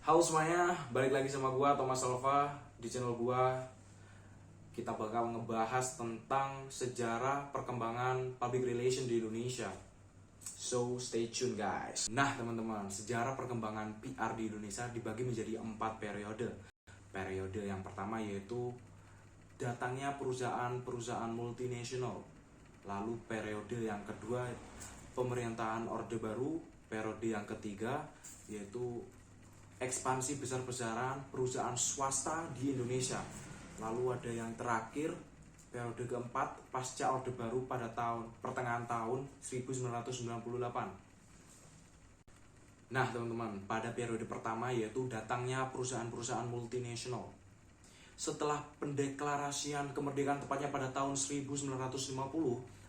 Halo semuanya, balik lagi sama gua Thomas Alva di channel gua. Kita bakal ngebahas tentang sejarah perkembangan public relation di Indonesia. So stay tune guys. Nah teman-teman, sejarah perkembangan PR di Indonesia dibagi menjadi 4 periode. Periode yang pertama yaitu datangnya perusahaan-perusahaan multinasional. Lalu periode yang kedua pemerintahan Orde Baru. Periode yang ketiga yaitu ekspansi besar-besaran perusahaan swasta di Indonesia. Lalu ada yang terakhir, periode keempat pasca Orde Baru pada pertengahan tahun 1998. Nah teman-teman, pada periode pertama yaitu datangnya perusahaan-perusahaan multinasional. Setelah pendeklarasian kemerdekaan tepatnya pada tahun 1950,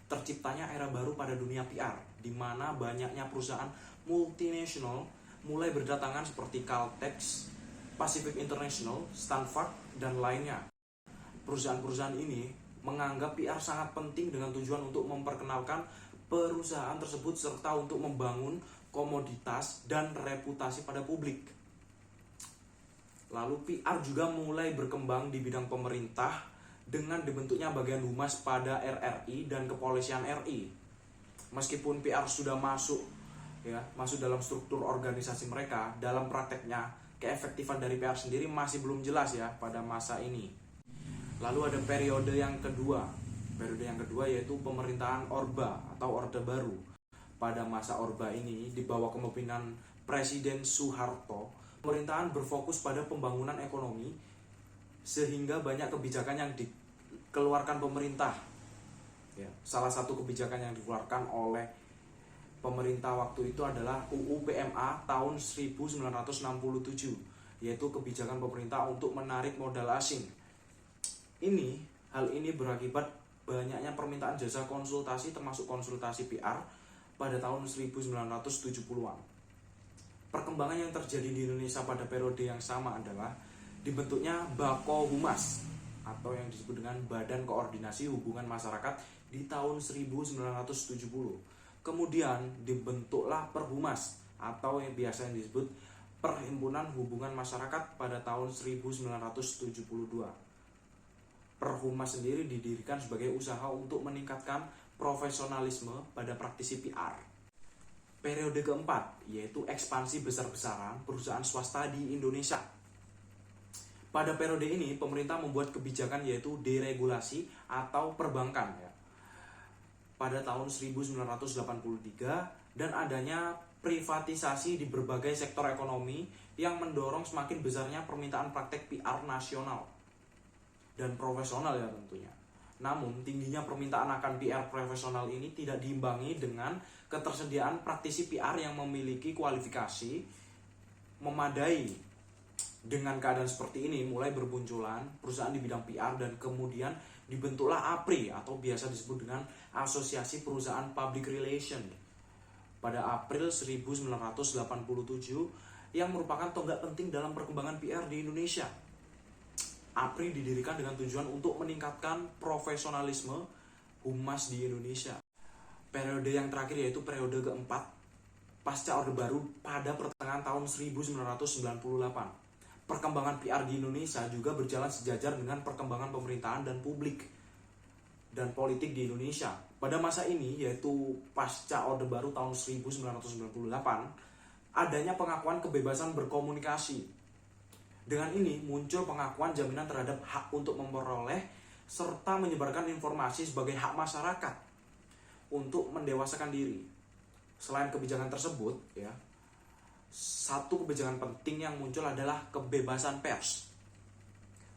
terciptanya era baru pada dunia PR, di mana banyaknya perusahaan multinasional mulai berdatangan seperti Caltex, Pacific International, Stanford, dan lainnya. Perusahaan-perusahaan ini menganggap PR sangat penting dengan tujuan untuk memperkenalkan perusahaan tersebut serta untuk membangun komoditas dan reputasi pada publik. Lalu PR juga mulai berkembang di bidang pemerintah dengan dibentuknya bagian humas pada RRI dan Kepolisian RI. Meskipun PR sudah masuk dalam struktur organisasi mereka, dalam prakteknya keefektifan dari PR sendiri masih belum jelas ya pada masa ini. Lalu ada periode yang kedua. Periode yang kedua yaitu pemerintahan Orba atau Orde Baru. Pada masa Orba ini di bawah kepemimpinan Presiden Soeharto, pemerintahan berfokus pada pembangunan ekonomi sehingga banyak kebijakan yang dikeluarkan pemerintah. Salah satu kebijakan yang dikeluarkan oleh pemerintah waktu itu adalah UU PMA tahun 1967, yaitu kebijakan pemerintah untuk menarik modal asing. Hal ini berakibat banyaknya permintaan jasa konsultasi termasuk konsultasi PR pada tahun 1970-an. Perkembangan yang terjadi di Indonesia pada periode yang sama adalah dibentuknya Bako Humas atau yang disebut dengan Badan Koordinasi Hubungan Masyarakat di tahun 1970. Kemudian dibentuklah Perhumas atau yang biasa disebut Perhimpunan Hubungan Masyarakat pada tahun 1972. Perhumas sendiri didirikan sebagai usaha untuk meningkatkan profesionalisme pada praktisi PR. Periode keempat yaitu ekspansi besar-besaran perusahaan swasta di Indonesia. Pada periode ini pemerintah membuat kebijakan yaitu deregulasi atau perbankan pada tahun 1983 dan adanya privatisasi di berbagai sektor ekonomi yang mendorong semakin besarnya permintaan praktek PR nasional dan profesional ya tentunya. Namun tingginya permintaan akan PR profesional ini tidak diimbangi dengan ketersediaan praktisi PR yang memiliki kualifikasi memadai. Dengan keadaan seperti ini mulai bermunculan perusahaan di bidang PR dan kemudian dibentuklah APRI atau biasa disebut dengan Asosiasi Perusahaan Public Relation pada April 1987 yang merupakan tonggak penting dalam perkembangan PR di Indonesia. APRI didirikan dengan tujuan untuk meningkatkan profesionalisme humas di Indonesia. Periode yang terakhir yaitu periode keempat pasca Orde Baru pada pertengahan tahun 1998. Perkembangan PR di Indonesia juga berjalan sejajar dengan perkembangan pemerintahan dan publik dan politik di Indonesia. Pada masa ini, yaitu pasca Orde Baru tahun 1998, adanya pengakuan kebebasan berkomunikasi. Dengan ini muncul pengakuan jaminan terhadap hak untuk memperoleh serta menyebarkan informasi sebagai hak masyarakat untuk mendewasakan diri. Selain kebijakan tersebut, satu kebijakan penting yang muncul adalah kebebasan pers.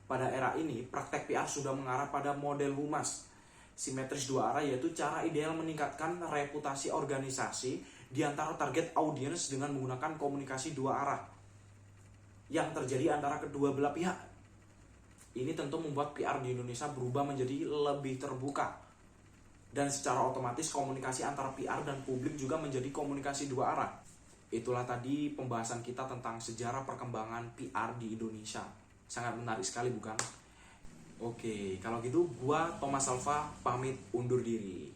Pada era ini, praktek PR sudah mengarah pada model humas simetris dua arah, yaitu cara ideal meningkatkan reputasi organisasi di antara target audiens dengan menggunakan komunikasi dua arah yang terjadi antara kedua belah pihak. Ini tentu membuat PR di Indonesia berubah menjadi lebih terbuka, dan secara otomatis komunikasi antara PR dan publik juga menjadi komunikasi dua arah. Itulah tadi pembahasan kita tentang sejarah perkembangan PR di Indonesia. Sangat menarik sekali bukan? Oke, kalau gitu gua Thomas Alva pamit undur diri.